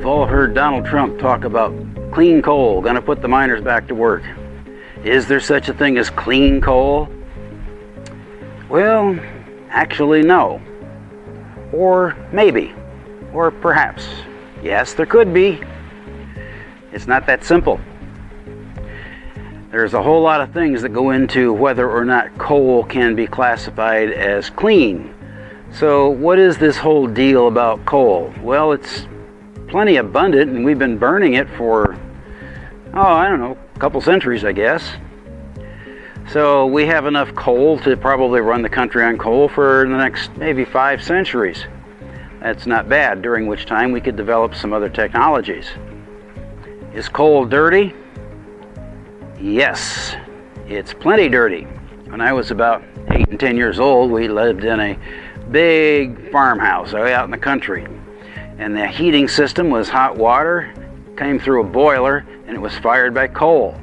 We've all heard Donald Trump talk about clean coal, gonna put the miners back to work. Is there such a thing as clean coal? Well, actually no. Or maybe. Or perhaps. Yes, there could be. It's not that simple. There's a whole lot of things that go into whether or not coal can be classified as clean. So what is this whole deal about coal? Well, it's plenty abundant, and we've been burning it for, I don't know, a couple centuries, I guess. So we have enough coal to probably run the country on coal for the next maybe 5 centuries. That's not bad, during which time we could develop some other technologies. Is coal dirty? Yes, it's plenty dirty. When I was about 8 and 10 years old, we lived in a big farmhouse way out in the country. And the heating system was hot water, came through a boiler, and it was fired by coal.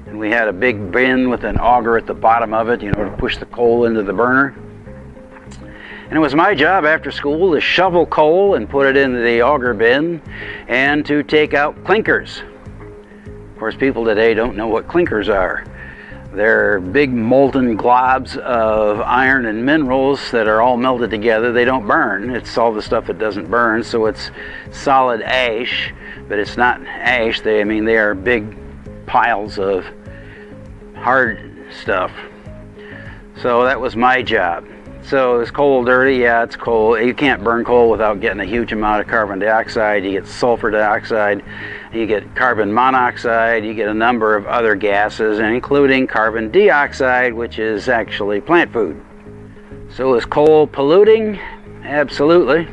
And we had a big bin with an auger at the bottom of it, to push the coal into the burner. And it was my job after school to shovel coal and put it into the auger bin and to take out clinkers. Of course, people today don't know what clinkers are. They're big molten globs of iron and minerals that are all melted together. They don't burn. It's all the stuff that doesn't burn, so it's solid ash, but it's not ash. They are big piles of hard stuff. So that was my job. So is coal dirty? Yeah, it's coal. You can't burn coal without getting a huge amount of carbon dioxide. You get sulfur dioxide, you get carbon monoxide, you get a number of other gases, including carbon dioxide, which is actually plant food. So is coal polluting? Absolutely,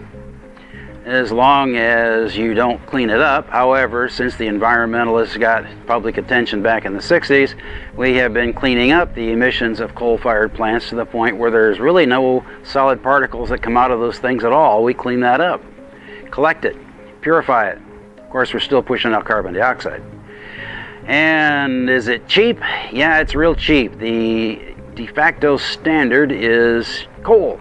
as long as you don't clean it up. However, since the environmentalists got public attention back in the 60s, we have been cleaning up the emissions of coal-fired plants to the point where there's really no solid particles that come out of those things at all. We clean that up, collect it, purify it. Of course, we're still pushing out carbon dioxide. And is it cheap? Yeah, it's real cheap. The de facto standard is coal.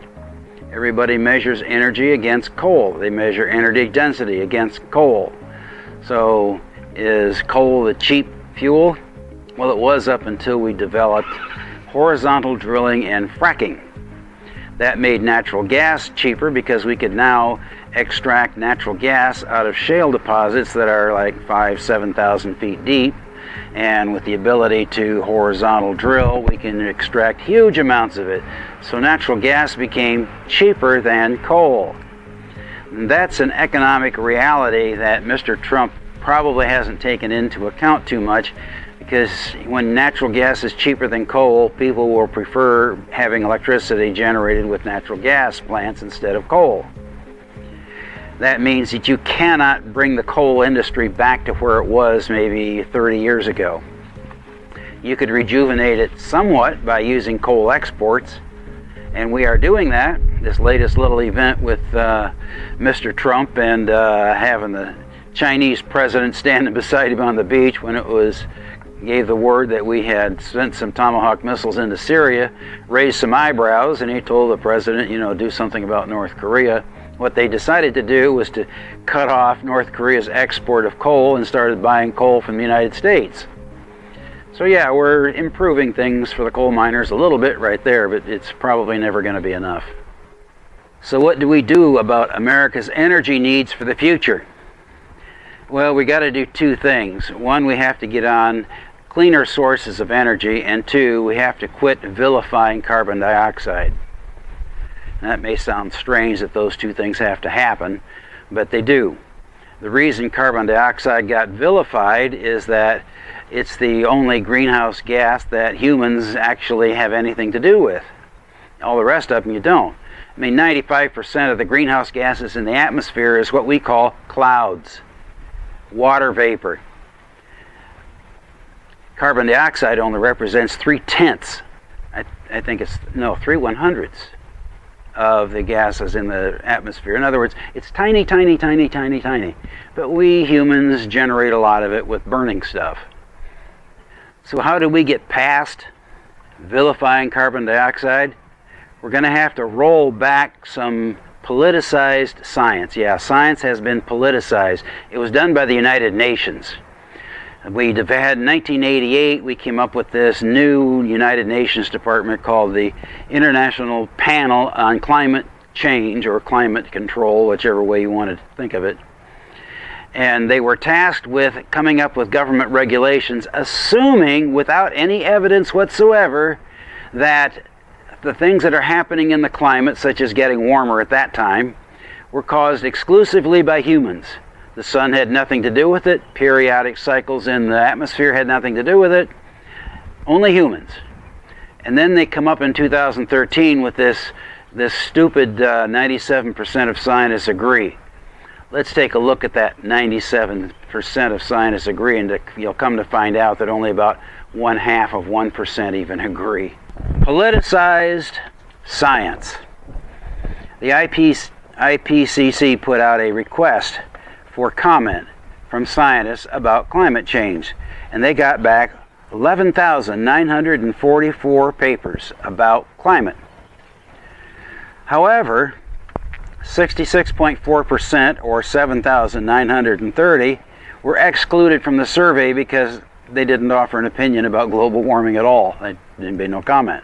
Everybody measures energy against coal. They measure energy density against coal. So is coal the cheap fuel? Well, it was up until we developed horizontal drilling and fracking. That made natural gas cheaper because we could now extract natural gas out of shale deposits that are like 7,000 feet deep. And with the ability to horizontal drill, we can extract huge amounts of it. So natural gas became cheaper than coal. And that's an economic reality that Mr. Trump probably hasn't taken into account too much, because when natural gas is cheaper than coal, people will prefer having electricity generated with natural gas plants instead of coal. That means that you cannot bring the coal industry back to where it was maybe 30 years ago. You could rejuvenate it somewhat by using coal exports, and we are doing that. This latest little event with Mr. Trump and having the Chinese president standing beside him on the beach when it gave the word that we had sent some Tomahawk missiles into Syria, raised some eyebrows, and he told the president, do something about North Korea. What they decided to do was to cut off North Korea's export of coal and started buying coal from the United States. So yeah, we're improving things for the coal miners a little bit right there, but it's probably never going to be enough. So what do we do about America's energy needs for the future? Well, we got to do 2 things. 1, we have to get on cleaner sources of energy, and 2, we have to quit vilifying carbon dioxide. That may sound strange that those 2 things have to happen, but they do. The reason carbon dioxide got vilified is that it's the only greenhouse gas that humans actually have anything to do with. All the rest of them you don't. 95% of the greenhouse gases in the atmosphere is what we call clouds, water vapor. Carbon dioxide only represents 3/10. I think it's 3/100 of the gases in the atmosphere. In other words, it's tiny, tiny, tiny, tiny, tiny. But we humans generate a lot of it with burning stuff. So how do we get past vilifying carbon dioxide? We're going to have to roll back some Politicized science. Yeah, science has been politicized. It was done by the United Nations. We had in 1988, we came up with this new United Nations department called the International Panel on Climate Change or Climate Control, whichever way you want to think of it. And they were tasked with coming up with government regulations, assuming without any evidence whatsoever that the things that are happening in the climate, such as getting warmer at that time, were caused exclusively by humans. The sun had nothing to do with it. Periodic cycles in the atmosphere had nothing to do with it. Only humans. And then they come up in 2013 with this stupid 97% of scientists agree. Let's take a look at that 97% of scientists agree, and you'll come to find out that only about 0.5% even agree. Politicized science. The IPCC put out a request for comment from scientists about climate change, and they got back 11,944 papers about climate. However, 66.4%, or 7,930, were excluded from the survey because they didn't offer an opinion about global warming at all. They didn't make no comment.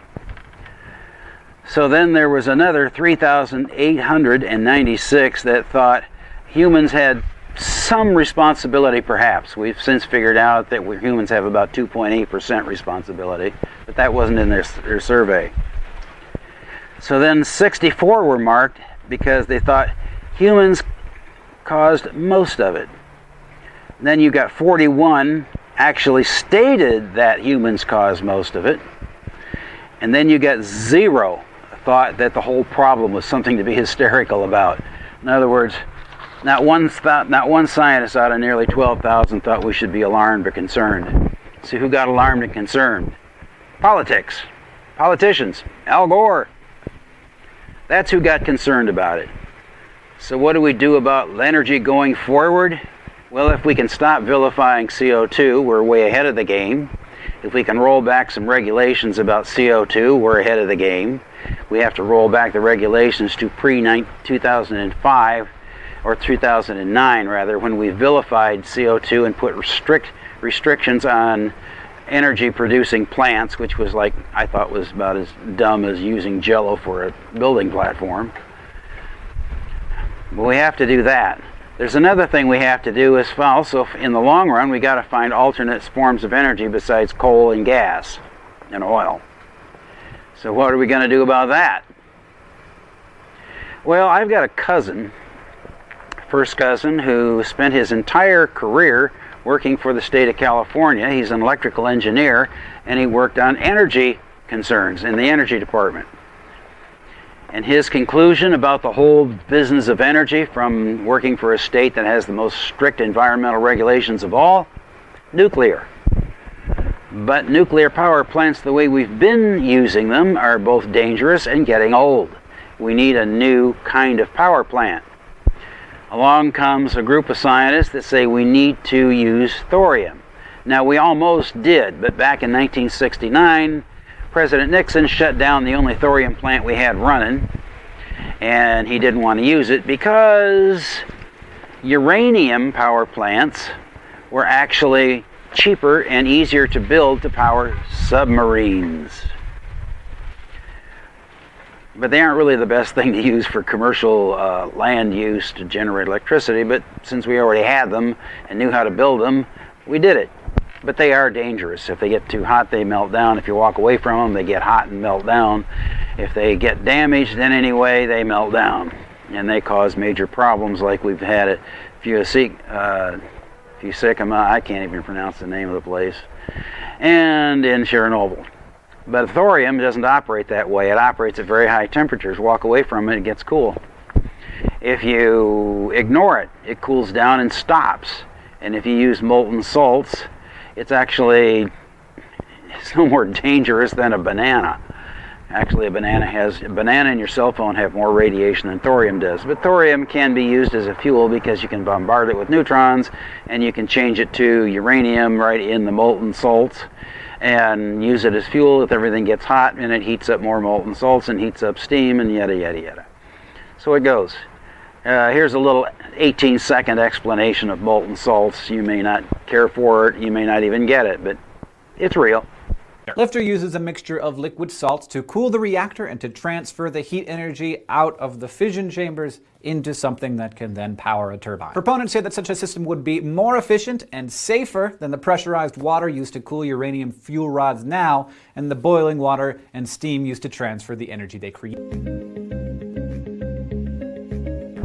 So then there was another 3,896 that thought humans had some responsibility, perhaps. We've since figured out that humans have about 2.8% responsibility, but that wasn't in their survey. So then 64 were marked because they thought humans caused most of it. Then you got 41 actually stated that humans caused most of it. And then you got 0 thought that the whole problem was something to be hysterical about. In other words, not one scientist out of nearly 12,000 thought we should be alarmed or concerned. See who got alarmed and concerned? Politics. Politicians. Al Gore. That's who got concerned about it. So what do we do about energy going forward? Well, if we can stop vilifying CO2, we're way ahead of the game. If we can roll back some regulations about CO2, we're ahead of the game. We have to roll back the regulations to pre-2005, or 2009 rather, when we vilified CO2 and put restrictions on energy producing plants, which was like, I thought was about as dumb as using Jello for a building platform. But we have to do that. There's another thing we have to do as well. So in the long run, we got to find alternate forms of energy besides coal and gas and oil. So what are we going to do about that? Well, I've got a first cousin, who spent his entire career working for the state of California. He's an electrical engineer, and he worked on energy concerns in the energy department. And his conclusion about the whole business of energy, from working for a state that has the most strict environmental regulations of all, nuclear. But nuclear power plants, the way we've been using them, are both dangerous and getting old. We need a new kind of power plant. Along comes a group of scientists that say we need to use thorium. Now, we almost did, but back in 1969, President Nixon shut down the only thorium plant we had running, and he didn't want to use it because uranium power plants were actually cheaper and easier to build to power submarines. But they aren't really the best thing to use for commercial land use to generate electricity, but since we already had them and knew how to build them, we did it. But they are dangerous. If they get too hot, they melt down. If you walk away from them, they get hot and melt down. If they get damaged in any way, they melt down. And they cause major problems, like we've had at Fukushima, I can't even pronounce the name of the place, and in Chernobyl. But thorium doesn't operate that way. It operates at very high temperatures. Walk away from it, it gets cool. If you ignore it, it cools down and stops. And if you use molten salts, it's no more dangerous than a banana. Actually, a banana and your cell phone have more radiation than thorium does. But thorium can be used as a fuel because you can bombard it with neutrons, and you can change it to uranium right in the molten salts and use it as fuel if everything gets hot, and it heats up more molten salts and heats up steam and yada yada yada. So it goes. Here's a little 18-second explanation of molten salts. You may not care for it, you may not even get it, but it's real. Lifter uses a mixture of liquid salts to cool the reactor and to transfer the heat energy out of the fission chambers into something that can then power a turbine. Proponents say that such a system would be more efficient and safer than the pressurized water used to cool uranium fuel rods now, and the boiling water and steam used to transfer the energy they create.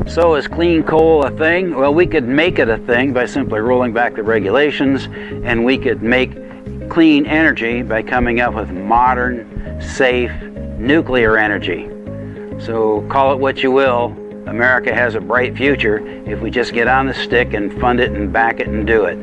So is clean coal a thing? Well, we could make it a thing by simply rolling back the regulations, and we could make clean energy by coming up with modern, safe nuclear energy. So call it what you will, America has a bright future if we just get on the stick and fund it and back it and do it.